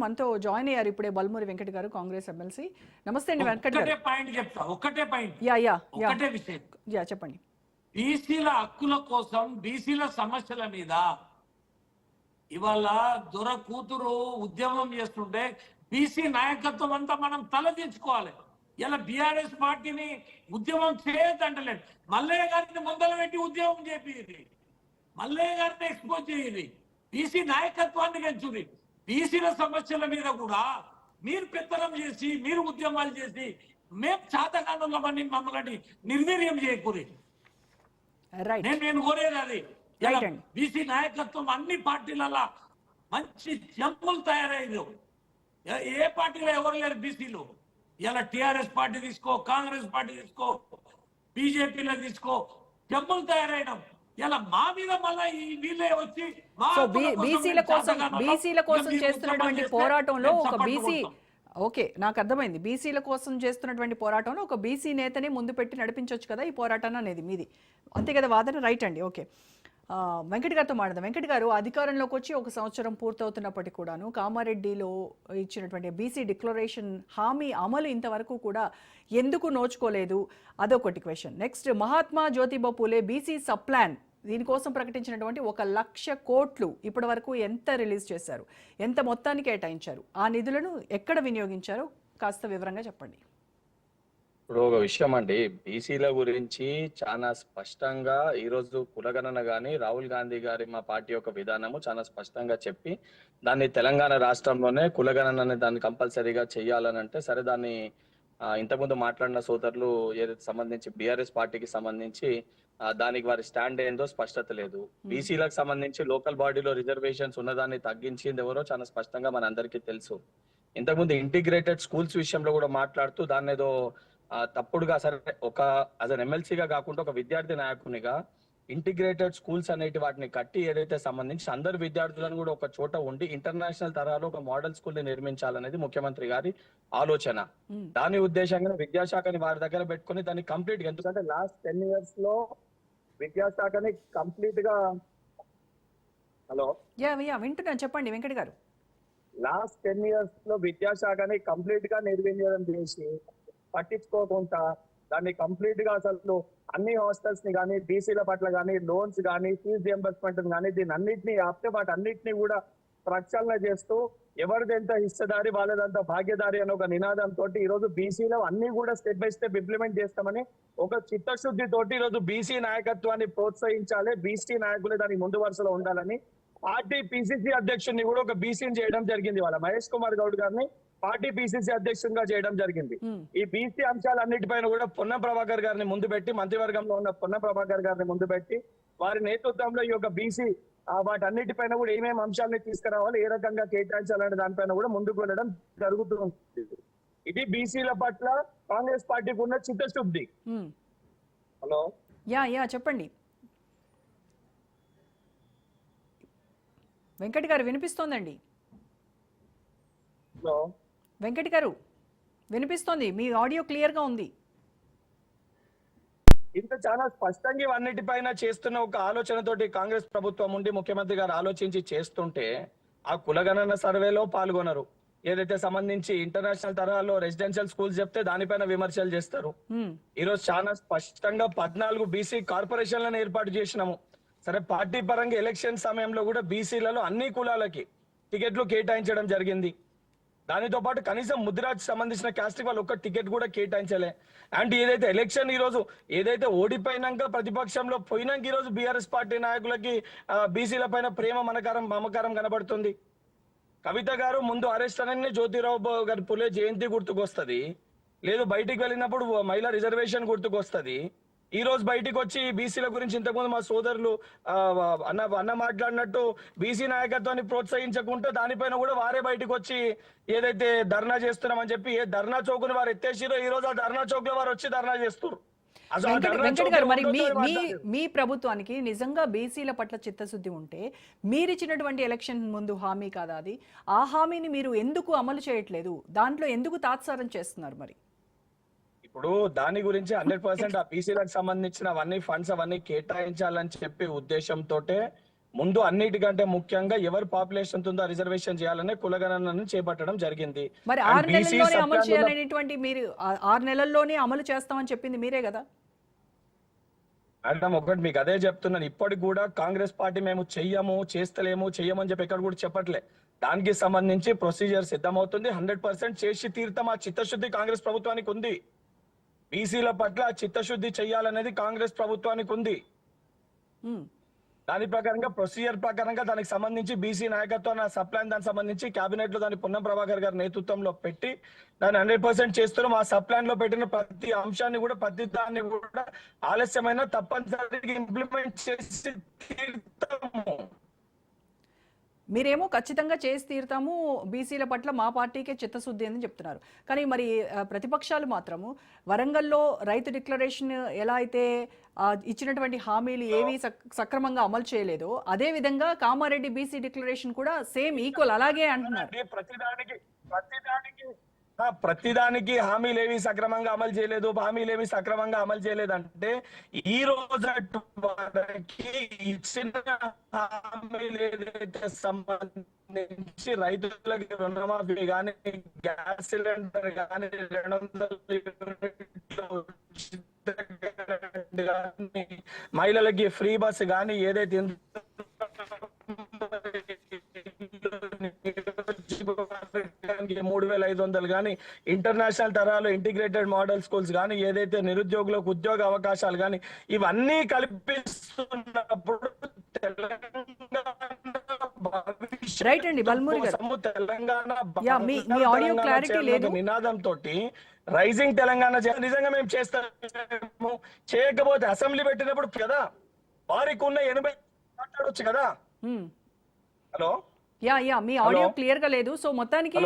మనతో జాయిన్ అయ్యారు ఇప్పుడే బల్మూరి వెంకట్ గారు, కాంగ్రెస్ ఎమ్మెల్సీ. నమస్తే అండి వెంకట్ గారు. పాయింట్ చెప్తా, ఒక్కటే పాయింట్, ఒకటే విషయం. చెప్పండి. బీసీల హక్కుల కోసం, బీసీల సమస్యల మీద ఇవాళ దొర కూతురు ఉద్యమం చేస్తుంటే బీసీ నాయకత్వం అంతా మనం తలదించుకోవాలి. ఇలా బీఆర్ఎస్ పార్టీని ఉద్యమం చేయొద్దంటలేదు, మల్లయ్య గారిని ముందర పెట్టి ఉద్యమం చేపిది, మల్లయ్య గారిని ఎక్స్పోజ్ చేయాలి, బీసీ నాయకత్వాన్ని పెంచుది. బీసీల సమస్యల మీద కూడా మీరు పెత్తనం చేసి, మీరు ఉద్యమాలు చేసి, మేము చాతకానులమని మమ్మల్ని నిర్వీర్యం చేయకూరి. నేను కోరేది అది. బీసీ నాయకత్వం అన్ని పార్టీలలో మంచి జంపులు తయారయ్యారు. ఏ పార్టీలో ఎవరు లేరు బీసీలు. ఇలా టిఆర్ఎస్ పార్టీ తీసుకో, కాంగ్రెస్ పార్టీ తీసుకో, బీజేపీలో తీసుకో, జంపులు తయారైనాం. ఇలా మా మీద మళ్ళీ వీళ్ళే వచ్చి బీసీల కోసం చేస్తున్నటువంటి పోరాటంలో ఒక బీసీ, ఓకే నాకు అర్థమైంది, బీసీల కోసం చేస్తున్నటువంటి పోరాటంలో ఒక బీసీ నేతనే ముందు పెట్టి నడిపించవచ్చు కదా ఈ పోరాటాన్ని అనేది మీది, అంతే కదా వాదన? రైట్ అండి. ఓకే, వెంకట్ గారితో మాట్లాడదాం. వెంకట్ గారు, అధికారంలోకి వచ్చి 1 సంవత్సరం పూర్తవుతున్నప్పటికీ కూడాను కామారెడ్డిలో ఇచ్చినటువంటి బీసీ డిక్లరేషన్ హామీ అమలు ఇంతవరకు కూడా ఎందుకు నోచుకోలేదు? అదొకటి question. Next, Mahatma Jyotiba Phule BC sub plan, దీనికోసం ప్రకటించినటువంటి 1,00,000 కోట్లు ఇప్పటి వరకు ఎంత రిలీజ్ చేశారు, ఎంత మొత్తాన్ని కేటాయించారు, ఆ నిధులను ఎక్కడ వినియోగించారో కాస్త వివరంగా చెప్పండి. ఇప్పుడు ఒక విషయం అండి, బీసీల గురించి చాలా స్పష్టంగా ఈరోజు కులగణన కానీ రాహుల్ గాంధీ గారి మా పార్టీ యొక్క విధానము చాలా స్పష్టంగా చెప్పి దాన్ని తెలంగాణ రాష్ట్రంలోనే కులగణన దాన్ని కంపల్సరీగా చెయ్యాలని అంటే, సరే దాన్ని ఇంతకుముందు మాట్లాడిన సోదరులు ఏదైతే సంబంధించి బీఆర్ఎస్ పార్టీకి సంబంధించి దానికి వారి స్టాండ్ ఏందో స్పష్టత లేదు. బీసీలకు సంబంధించి లోకల్ బాడీలో రిజర్వేషన్స్ ఉన్నదాన్ని తగ్గించింది ఎవరో చాలా స్పష్టంగా మన అందరికీ తెలుసు. ఇంతకుముందు ఇంటిగ్రేటెడ్ స్కూల్స్ విషయంలో కూడా మాట్లాడుతూ దాన్ని ఏదో తప్పుడుగా, సరే ఒక యాజ్ అన్ ఎమ్మెల్సీగా కాకుండా ఒక విద్యార్థి నాయకునిగా ఇంటిగ్రేటెడ్ స్కూల్స్ అనేటి వాటిని కట్టి ఏదైతే సంబంధించి అందరు విద్యార్థులను కూడా ఒక చోట ఉండి ఇంటర్నేషనల్ తరహాలో ఒక మోడల్ స్కూల్ ని నిర్మించాలనేది ముఖ్యమంత్రి గారి ఆలోచన. దాని ఉద్దేశంగా విద్యాశాఖని వారి దగ్గర పెట్టుకుని దాన్ని కంప్లీట్ గా, ఎందుకంటే లాస్ట్ 10 years లో విద్యాశాఖని కంప్లీట్ గా, హలో వింటున్నాను చెప్పండి వెంకట్ గారు, లాస్ట్ 10 years లో విద్యాశాఖని కంప్లీట్ గా నిర్వీర్యం చేసి పట్టించుకోకుండా దాన్ని కంప్లీట్ గా అసలు అన్ని హాస్టల్స్ ని కానీ, బీసీల పట్ల కానీ, లోన్స్ కానీ, ఫీజు రియంబర్స్మెంట్ కానీ, దీని అన్నింటినీ ఆపితే వాటి అన్నింటినీ కూడా ప్రక్షాళన చేస్తూ ఎవరిదెంత హిస్సదారి వాళ్ళదంతా భాగ్యదారి అనే ఒక నినాదంతో ఈరోజు బీసీలో అన్ని కూడా స్టెప్ బై స్టెప్ ఇంప్లిమెంట్ చేస్తామని ఒక చిత్తశుద్ధి తోటి ఈరోజు బీసీ నాయకత్వాన్ని ప్రోత్సహించాలి, బీసీ నాయకులే దానికి ముందు వరుసలో ఉండాలని పార్టీ పిసిసి అధ్యక్షుడిని కూడా ఒక బీసీని చేయడం జరిగింది. వాళ్ళ మహేష్ కుమార్ గౌడ్ గారిని పార్టీ పిసిసి అధ్యక్షుడిగా చేయడం జరిగింది. ఈ బీసీ అంశాలన్నిటిపైన కూడా పొన్నం ప్రభాకర్ గారిని ముందు పెట్టి, మంత్రివర్గంలో ఉన్న పొన్నం ప్రభాకర్ గారిని ముందు పెట్టి వారి నేతృత్వంలో ఈ యొక్క బీసీ వాటన్నిటిపైన కూడా ఏమేమి అంశాలని తీసుకురావాలి, ఏ రకంగా కేటాయించాలనే దానిపైన కూడా ముందుకు వెళ్ళడం జరుగుతుంది. ఇది బీసీల పట్ల కాంగ్రెస్ పార్టీకి ఉన్న చిత్తశుద్ధి. హలో చెప్పండి వెంకట్ గారు, వినిపిస్తోందండి. హలో వెంకట్ గారు, వినిపిస్తోంది, మీ ఆడియో క్లియర్ గా ఉంది. ఇంత చాలా స్పష్టంగా ఇవన్నిటిపైన చేస్తున్న ఒక ఆలోచనతోటి కాంగ్రెస్ ప్రభుత్వం ఉండి ముఖ్యమంత్రి గారు ఆలోచించి చేస్తుంటే ఆ కులగణన సర్వేలో పాల్గొనరు. ఏదైతే సంబంధించి ఇంటర్నేషనల్ తరహాలో రెసిడెన్షియల్ స్కూల్స్ చెప్తే దానిపైన విమర్శలు చేస్తారు. ఈరోజు చాలా స్పష్టంగా 14 బీసీ కార్పొరేషన్లను ఏర్పాటు చేసినాము. సరే, పార్టీ పరంగా ఎలక్షన్ సమయంలో కూడా బీసీలలో అన్ని కులాలకి టికెట్లు కేటాయించడం జరిగింది. దానితో పాటు కనీసం ముద్రాజ్ సంబంధించిన క్యాస్ట్ వాళ్ళు ఒక్క టికెట్ కూడా కేటాయించలే. అండ్ ఏదైతే ఎలక్షన్ ఈ రోజు ఏదైతే ఓడిపోయినాక ప్రతిపక్షంలో పోయినాక ఈ రోజు బీఆర్ఎస్ పార్టీ నాయకులకి బీసీల పైన ప్రేమ మమకారం కనబడుతుంది. కవిత గారు ముందు అరెస్ట్ అనగానే జ్యోతిరావు గారి పులే జయంతి గుర్తుకొస్తుంది, లేదు బయటికి వెళ్ళినప్పుడు మహిళా రిజర్వేషన్ గుర్తుకొస్తుంది. ఈ రోజు బయటికి వచ్చి బీసీల గురించి ఇంతకుముందు మా సోదరులు అన్న మాట్లాడినట్టు బీసీ నాయకత్వాన్ని ప్రోత్సహించకుంటే దానిపైన కూడా వారే బయటకు వచ్చి ఏదైతే ధర్నా చేస్తున్నామని చెప్పి ఏ ధర్నా చౌక్ ని వారు ఎత్తేసిరో ఈ రోజు ఆ ధర్నా చౌక్ లో వారు వచ్చి ధర్నా చేస్తారు. వెంకట్ గారు, మరి మీ ప్రభుత్వానికి నిజంగా బీసీల పట్ల చిత్తశుద్ధి ఉంటే మీరిచ్చినటువంటి ఎలక్షన్ ముందు హామీ కాదా అది? ఆ హామీని మీరు ఎందుకు అమలు చేయట్లేదు? దాంట్లో ఎందుకు తాత్సారం చేస్తున్నారు? మరి ఇప్పుడు దాని గురించి 100% ఆ బీసీలకు సంబంధించిన అవన్నీ ఫండ్స్ అవన్నీ కేటాయించాలని చెప్పి ఉద్దేశంతో ముందు అన్నిటికంటే ముఖ్యంగా ఎవరు పాపులేషన్ ఉందో రిజర్వేషన్ చేయాలనే కులగణనను చేపట్టడం జరిగింది. మరి And 6 BC నెలల్లోనే అమలు సప్లాన్లో చేయాలనేటువంటి మీరు 6 నెలల్లోనే అమలు చేస్తామని చెప్పింది మీరే కదా. మేడం ఒకటి మీకు అదే చెప్తున్నాను, ఇప్పటికి కూడా కాంగ్రెస్ పార్టీ మేము చెయ్యమని చెప్పి ఎక్కడ కూడా చెప్పట్లే. దానికి సంబంధించి ప్రొసీజర్ సిద్ధమవుతుంది. 100% చేసి తీర్థం. ఆ చిత్తశుద్ధి కాంగ్రెస్ ప్రభుత్వానికి ఉంది. బీసీల పట్ల చిత్తశుద్ధి చెయ్యాలనేది కాంగ్రెస్ ప్రభుత్వానికి ఉంది. ఉమ్. దాని ప్రకారంగా ప్రొసీజర్ ప్రకారంగా దానికి సంబంధించి బీసీ నాయకత్వం సప్లాన్ దానికి సంబంధించి కేబినెట్ లో దాన్ని పొన్నం ప్రభాకర్ గారి నేతృత్వంలో పెట్టి దాన్ని 100% చేస్తున్నాం. ఆ సప్లాన్ లో పెట్టిన ప్రతి అంశాన్ని కూడా ప్రతి దాన్ని కూడా ఆలస్యమైన తప్పనిసరిగా ఇంప్లిమెంట్ చేసి తీరుతాము. మీరేమో ఖచ్చితంగా చేసి తీరుతాము, బీసీల పట్ల మా పార్టీకే చిత్తశుద్ధి అని చెప్తున్నారు. కానీ మరి ప్రతిపక్షాలు మాత్రము వరంగల్లో రైతు డిక్లరేషన్ ఎలా అయితే ఇచ్చినటువంటి హామీలు ఏవి సక్రమంగా అమలు చేయలేదో అదే విధంగా కామారెడ్డి బీసీ డిక్లరేషన్ కూడా సేమ్ ఈక్వల్ అలాగే అంటున్నారు. ప్రతిదానికి హామీలేవి సక్రమంగా అమలు చేయలేదు అంటే ఈ రోజు వరకు ఇచ్చిన హామీలు ఏదైతే సంబంధించి రైతులకి రుణమాఫీ కానీ, గ్యాస్ సిలిండర్ కానీ, 200 యూనిట్లు కానీ, మహిళలకి ఫ్రీ బస్ కానీ, ఏదైతే 3,500 కానీ, ఇంటర్నేషనల్ తరాలు ఇంటిగ్రేటెడ్ మోడల్ స్కూల్స్ కానీ, ఏదైతే నిరుద్యోగులకు ఉద్యోగ అవకాశాలు కానీ, ఇవన్నీ కల్పిస్తున్నప్పుడు రైట్ అండి బల్మూరి గారు, తెలంగాణ మీ ఆడియో క్లారిటీ లేదు. నినాదంతో రైజింగ్ తెలంగాణ నిజంగా మేము చేస్తాము. చేయకపోతే అసెంబ్లీ పెట్టినప్పుడు కదా వారికి ఉన్న 80 మాట్లాడొచ్చు కదా. హలో మీ ఆడియో క్లియర్ గా లేదు. సో మొత్తానికి